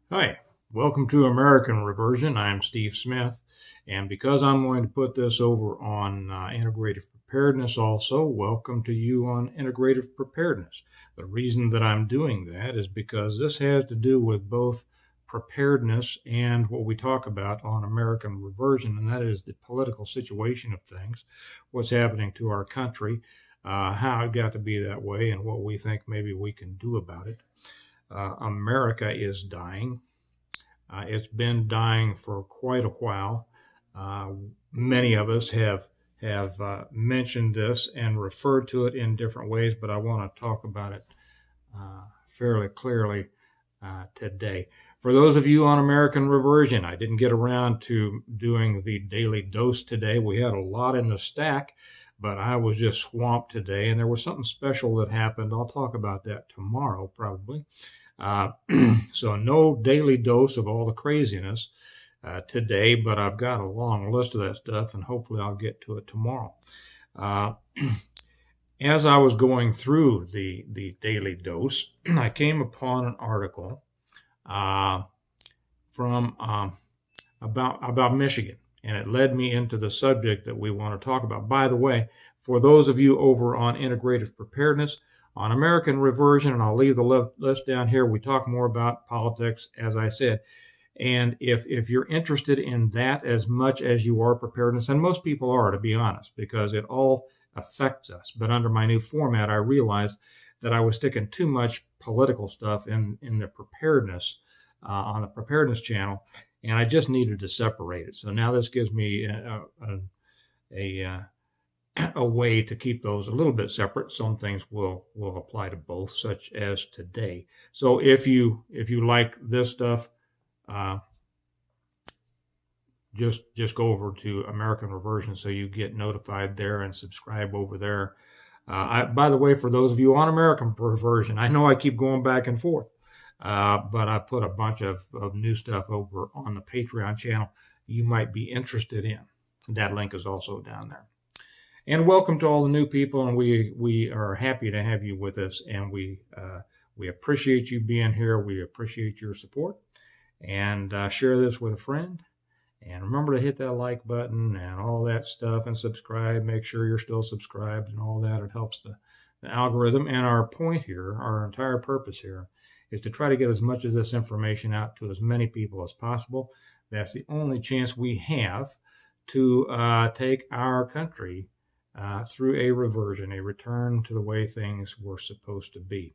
Hi, welcome to American Reversion. I'm Steve Smith, and because I'm going to put this over on integrative preparedness also, welcome to you on integrative preparedness. The reason that I'm doing that is because this has to do with both preparedness and what we talk about on American Reversion, and that is the political situation of things, what's happening to our country, how it got to be that way, and what we think maybe we can do about it. America is dying. It's been dying for quite a while. Uh, Many of us have mentioned this and referred to it in different ways, but I want to talk about it fairly clearly today. For those of you on American Reversion, I didn't get around to doing the daily dose today. We had a lot in the stack, but I was just swamped today, and there was something special that happened. I'll talk about that tomorrow, probably. Uh, so no daily dose of all the craziness today, but I've got a long list of that stuff, and hopefully I'll get to it tomorrow. Uh, as I was going through the daily dose, I came upon an article uh, from about Michigan, and it led me into the subject that we want to talk about. By the way, for those of you over on integrative preparedness, on American Reversion, and I'll leave the list down here, we talk more about politics, as I said. And if you're interested in that as much as you are preparedness, and most people are, to be honest, because it all affects us. But under my new format, I realized that I was sticking too much political stuff in the preparedness on the preparedness channel, and I just needed to separate it. So now this gives me a way to keep those a little bit separate. Some things will apply to both, such as today. So if you like this stuff, just go over to American Reversion so you get notified there and subscribe over there. By the way, for those of you on American Reversion, I know I keep going back and forth, but I put a bunch of new stuff over on the Patreon channel you might be interested in. That link is also down there. And welcome to all the new people, and we are happy to have you with us, and we appreciate you being here. We appreciate your support, and share this with a friend. And remember to hit that like button and all that stuff, and subscribe. Make sure you're still subscribed and all that. It helps the algorithm. And our point here, our entire purpose here, is to try to get as much of this information out to as many people as possible. That's the only chance we have to take our country through a reversion, a return to the way things were supposed to be.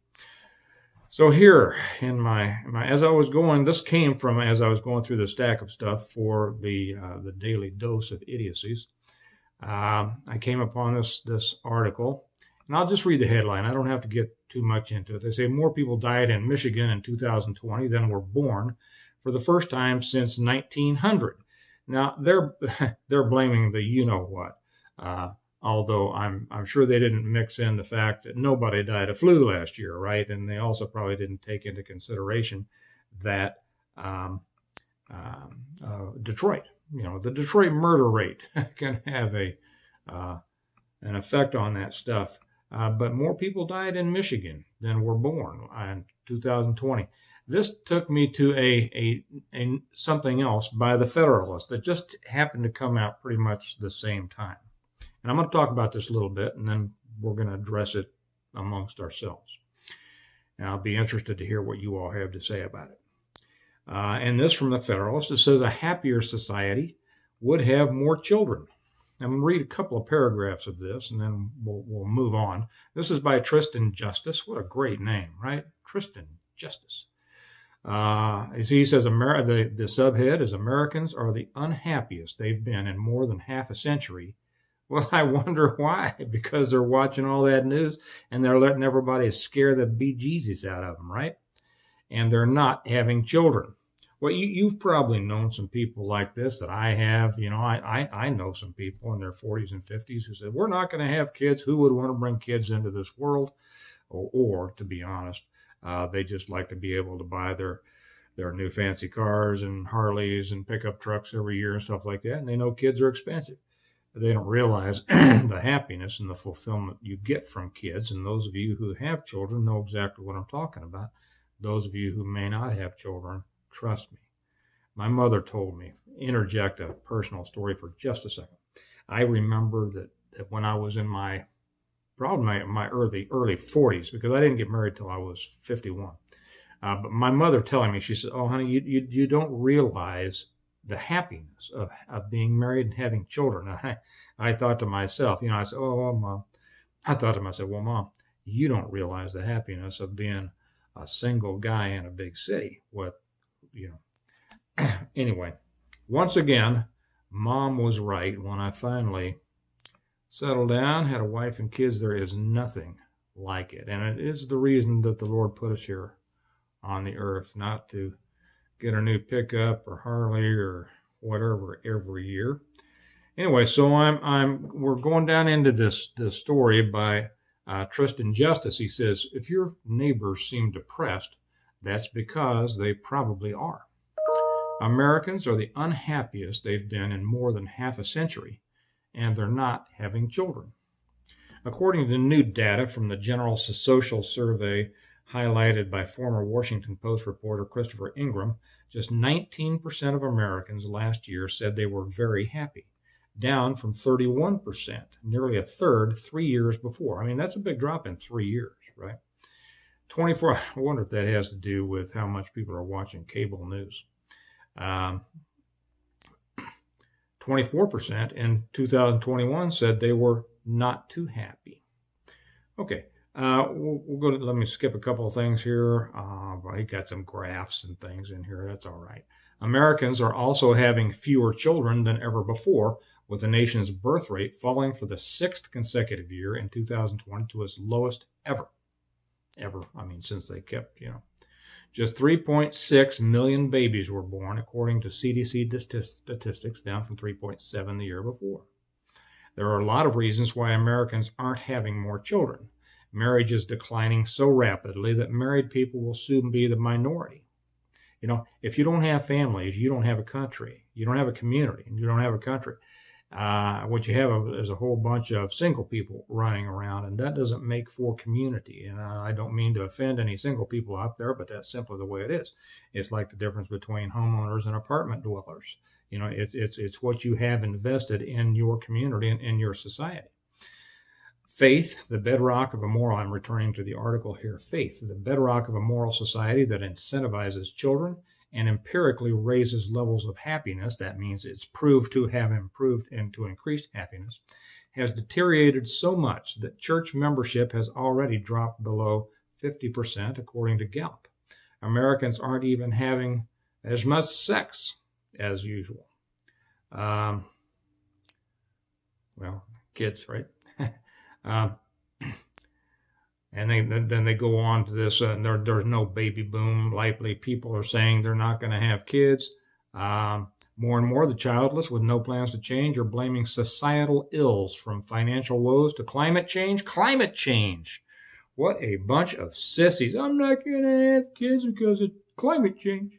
So here in my as I was going, this came from as I was going through the stack of stuff for the daily dose of idiocies. I came upon this article, and I'll just read the headline. I don't have to get too much into it. They say more people died in Michigan in 2020 than were born for the first time since 1900. Now they're blaming the you know what. Although I'm sure they didn't mix in the fact that nobody died of flu last year, right? And they also probably didn't take into consideration that Detroit, the Detroit murder rate can have an effect on that stuff. But more people died in Michigan than were born in 2020. This took me to a something else by the Federalist that just happened to come out pretty much the same time. And I'm going to talk about this a little bit, and then we're going to address it amongst ourselves. And I'll be interested to hear what you all have to say about it. And this from the Federalist, it says a happier society would have more children. I'm going to read a couple of paragraphs of this, and then we'll move on. This is by Tristan Justice. What a great name, right? Tristan Justice. He says, the subhead is Americans are the unhappiest they've been in more than half a century. Well, I wonder why. Because they're watching all that news and they're letting everybody scare the bejesus out of them, right? And they're not having children. Well, you've probably known some people like this that I have. I know some people in their 40s and 50s who said, we're not going to have kids. Who would want to bring kids into this world? Or to be honest, they just like to be able to buy their new fancy cars and Harleys and pickup trucks every year and stuff like that. And they know kids are expensive. They don't realize the happiness and the fulfillment you get from kids. And those of you who have children know exactly what I'm talking about. Those of you who may not have children, Trust me. My mother told me, interject a personal story for just a second. I remember that when I was in my early 40s, because I didn't get married till I was 51. But my mother telling me, she said, "Oh, honey, you don't realize the happiness of being married and having children." And I thought to myself, I said, "Oh, well, Mom." I thought to myself, "Well, Mom, you don't realize the happiness of being a single guy in a big city." Anyway, once again, Mom was right. When I finally settled down, had a wife and kids, there is nothing like it. And it is the reason that the Lord put us here on the earth, not to get a new pickup or Harley or whatever every year. Anyway, so we're going down into this story by Tristan Justice. He says, if your neighbors seem depressed, that's because they probably are. Americans are the unhappiest they've been in more than half a century, and they're not having children. According to new data from the General Social Survey highlighted by former Washington Post reporter Christopher Ingram, just 19% of Americans last year said they were very happy, down from 31%, nearly a third 3 years before. I mean, that's a big drop in 3 years, right? 24, I wonder if that has to do with how much people are watching cable news. 24% in 2021 said they were not too happy. Okay, we'll go to, let me skip a couple of things here. I got some graphs and things in here. That's all right. Americans are also having fewer children than ever before, with the nation's birth rate falling for the 6th consecutive year in 2020 to its lowest ever. I mean, since they kept, Just 3.6 million babies were born, according to CDC statistics, down from 3.7 the year before. There are a lot of reasons why Americans aren't having more children. Marriage is declining so rapidly that married people will soon be the minority. If you don't have families, you don't have a country. You don't have a community, and you don't have a country. What you have is a whole bunch of single people running around, and that doesn't make for community. And I don't mean to offend any single people out there, but that's simply the way it is. It's like the difference between homeowners and apartment dwellers. It's what you have invested in your community and in your society. Faith, the bedrock of a moral, I'm returning to the article here, faith, the bedrock of a moral society that incentivizes children and empirically raises levels of happiness, that means it's proved to have improved and to increase happiness, has deteriorated so much that church membership has already dropped below 50%, according to Gallup. Americans aren't even having as much sex as usual. Kids, right? And then they go on to this, there's no baby boom. Likely people are saying they're not going to have kids. More and more, the childless with no plans to change are blaming societal ills, from financial woes to climate change. Climate change! What a bunch of sissies. I'm not going to have kids because of climate change.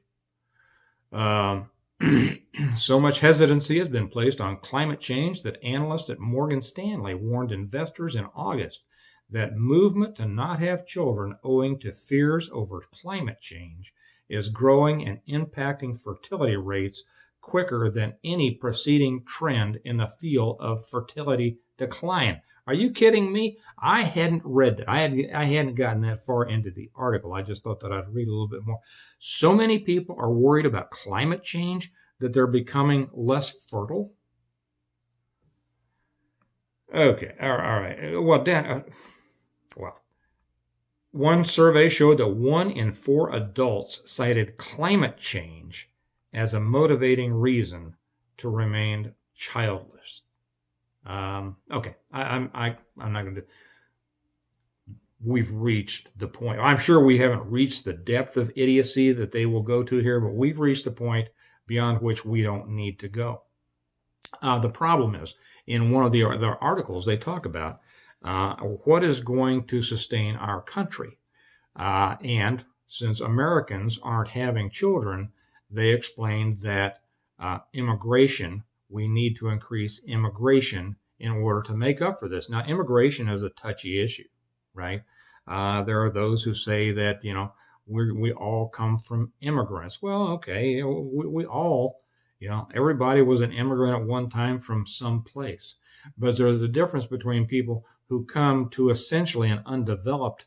So much hesitancy has been placed on climate change that analysts at Morgan Stanley warned investors in August that movement to not have children owing to fears over climate change is growing and impacting fertility rates quicker than any preceding trend in the field of fertility decline. Are you kidding me? I hadn't read that. I hadn't gotten that far into the article. I just thought that I'd read a little bit more. So many people are worried about climate change that they're becoming less fertile. Okay, all right. Well, Dan, one survey showed that 1 in 4 adults cited climate change as a motivating reason to remain childless. Okay, I'm not going to. We've reached the point. I'm sure we haven't reached the depth of idiocy that they will go to here, but we've reached the point beyond which we don't need to go. The problem is, in one of the articles, they talk about what is going to sustain our country. And since Americans aren't having children, they explained that immigration, we need to increase immigration in order to make up for this. Now, immigration is a touchy issue, right? There are those who say that, we all come from immigrants. Well, okay, we all, everybody was an immigrant at one time from some place. But there's a difference between people who come to essentially an undeveloped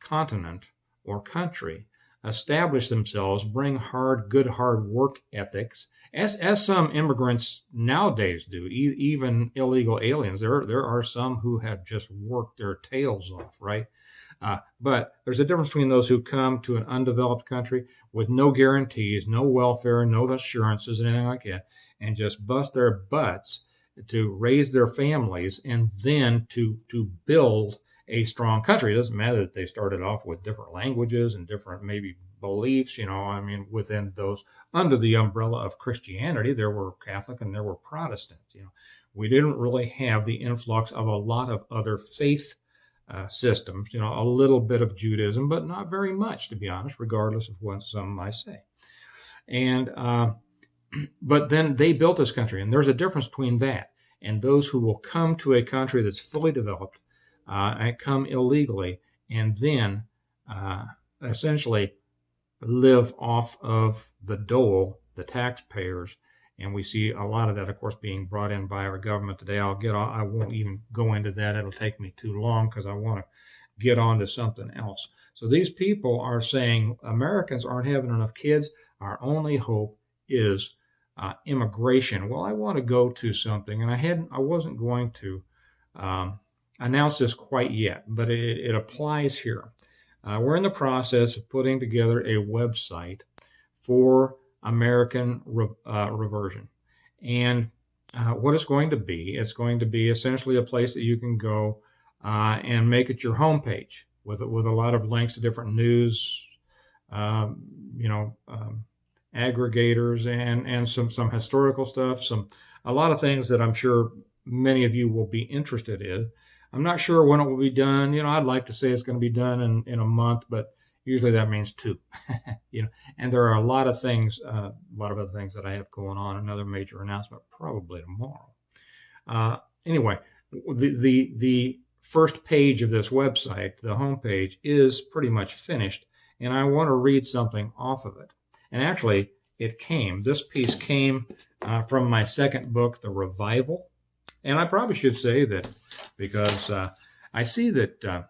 continent or country, establish themselves, bring good hard work ethics, as some immigrants nowadays do, even illegal aliens. There are some who have just worked their tails off, right? But there's a difference between those who come to an undeveloped country with no guarantees, no welfare, no assurances, and anything like that, and just bust their butts to raise their families and then to build a strong country. It doesn't matter that they started off with different languages and different maybe beliefs, within those, under the umbrella of Christianity, there were Catholic and there were Protestants. We didn't really have the influx of a lot of other faith systems, a little bit of Judaism, but not very much, to be honest, regardless of what some might say. And, but then they built this country, and there's a difference between that and those who will come to a country that's fully developed, and come illegally, and then essentially live off of the dole, the taxpayers. And we see a lot of that, of course, being brought in by our government today. I won't even go into that. It'll take me too long because I want to get on to something else. So these people are saying Americans aren't having enough kids. Our only hope is immigration. Well, I want to go to something, and I wasn't going to announce this quite yet, but it applies here. We're in the process of putting together a website for American Reversion. And what it's going to be essentially a place that you can go and make it your homepage with a lot of links to different news, aggregators and some historical stuff, a lot of things that I'm sure many of you will be interested in. I'm not sure when it will be done. I'd like to say it's going to be done in a month, but usually that means 2. And there are a lot of other things that I have going on. Another major announcement probably tomorrow. Anyway, the first page of this website, the homepage, is pretty much finished, and I want to read something off of it. And actually, this piece came from my second book, The Revival. And I probably should say that because I see that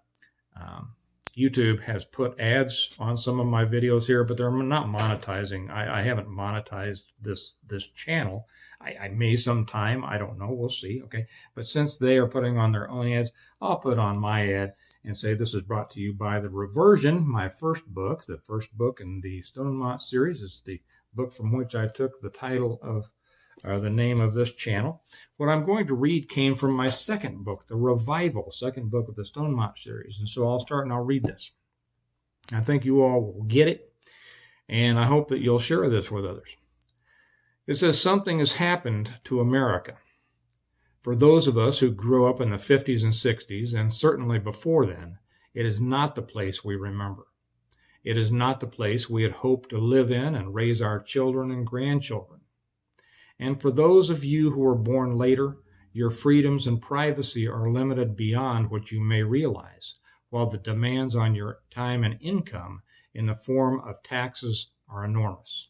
YouTube has put ads on some of my videos here, but they're not monetizing. I haven't monetized this channel. I may sometime. I don't know. We'll see. Okay. But since they are putting on their own ads, I'll put on my ad and say this is brought to you by The Reversion, my first book. The first book in the Stonemont series is the book from which I took the title of the name of this channel. What I'm going to read came from my second book, The Revival, second book of the Stonemont series. And so I'll start and I'll read this. I think you all will get it, and I hope that you'll share this with others. It says, something has happened to America. For those of us who grew up in the 50s and 60s, and certainly before then, it is not the place we remember. It is not the place we had hoped to live in and raise our children and grandchildren. And for those of you who were born later, your freedoms and privacy are limited beyond what you may realize, while the demands on your time and income in the form of taxes are enormous.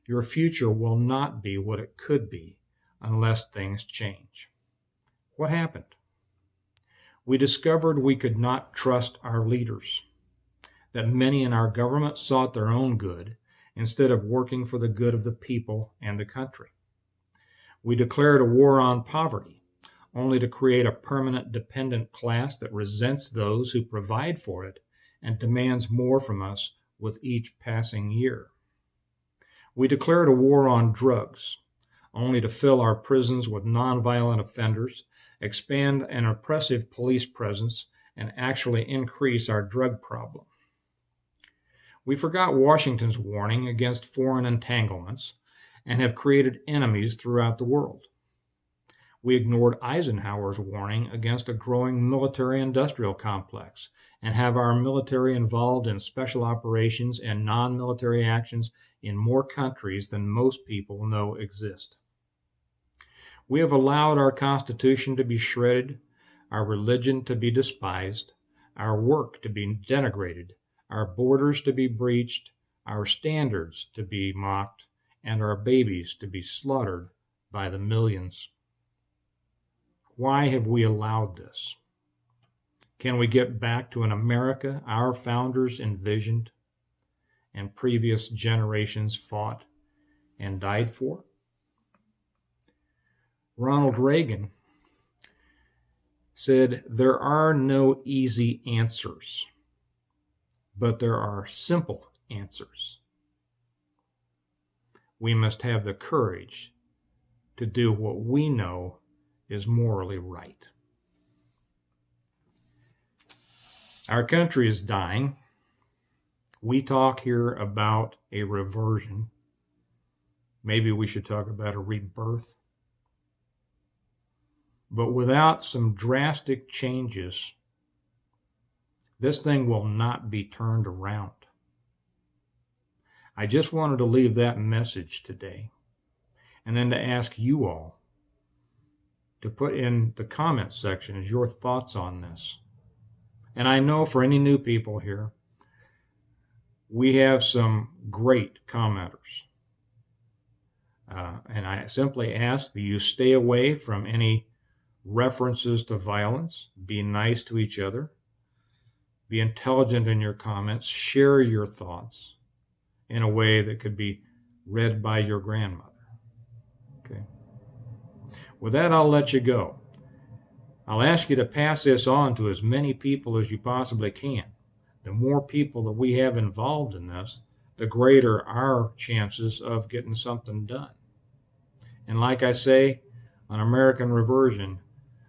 Your future will not be what it could be unless things change. What happened? We discovered we could not trust our leaders, that many in our government sought their own good instead of working for the good of the people and the country. We declared a war on poverty, only to create a permanent dependent class that resents those who provide for it and demands more from us with each passing year. We declared a war on drugs, only to fill our prisons with nonviolent offenders, expand an oppressive police presence, and actually increase our drug problem. We forgot Washington's warning against foreign entanglements and have created enemies throughout the world. We ignored Eisenhower's warning against a growing military-industrial complex and have our military involved in special operations and non-military actions in more countries than most people know exist. We have allowed our Constitution to be shredded, our religion to be despised, our work to be denigrated, our borders to be breached, our standards to be mocked, and our babies to be slaughtered by the millions. Why have we allowed this? Can we get back to an America our founders envisioned and previous generations fought and died for? Ronald Reagan said, "There are no easy answers, but there are simple answers. We must have the courage to do what we know is morally right." Our country is dying. We talk here about a reversion. Maybe we should talk about a rebirth. But without some drastic changes, this thing will not be turned around. I just wanted to leave that message today, and then to ask you all to put in the comments section your thoughts on this. And I know for any new people here, we have some great commenters. And I simply ask that you stay away from any references to violence. Be nice to each other. Be intelligent in your comments. Share your thoughts in a way that could be read by your grandmother. Okay. With that, I'll let you go. I'll ask you to pass this on to as many people as you possibly can. The more people that we have involved in this, the greater our chances of getting something done. And like I say on American Reversion,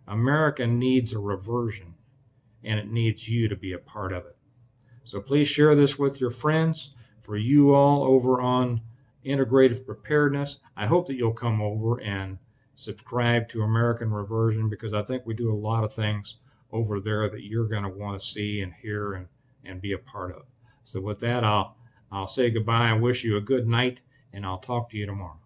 America needs a reversion, and it needs you to be a part of it. So please share this with your friends. For you all over on Integrative Preparedness, I hope that you'll come over and subscribe to American Reversion, because I think we do a lot of things over there that you're going to want to see and hear and be a part of. So with that, I'll say goodbye and wish you a good night, and I'll talk to you tomorrow.